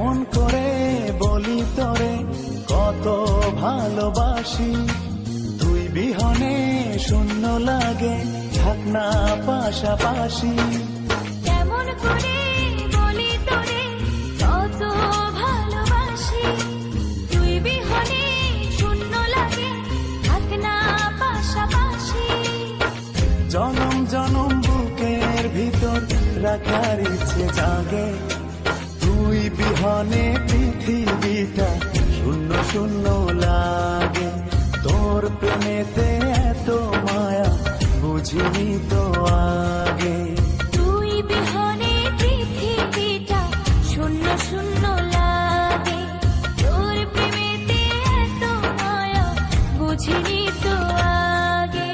কেমন করে বলি তোরে কত ভালোবাসি, তুই বিহনে শূন্য লাগে থাক না পাশাপাশি। কেমন করে বলি তোরে কত ভালোবাসি, তুই বিহনে শূন্য লাগে থাক না পাশাপাশি। জনম জনম বুকের ভিতর রাখার ইচ্ছে জাগে, তুই বিহনে পৃথিবীটা শূন্য শূন্য লাগে। তোর প্রেমেতে এত মায়া বুঝিনি তো আগে, তুই বিহনে পৃথিবীটা শূন্য শূন্য লাগে। তোর প্রেমেতে এত মায়া বুঝিনি তো আগে।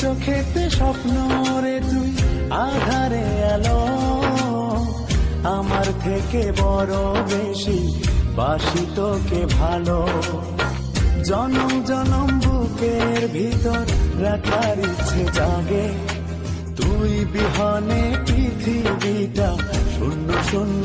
চোখেতে স্বপ্ন রে তুই আধারে আলো, আমার থেকে বড় বেশি বাসি তোকে ভালো। জনম জনম বুকের ভিতর রাখার ইচ্ছে জাগে, তুই বিহনে পৃথিবীটা শূন্য শূন্য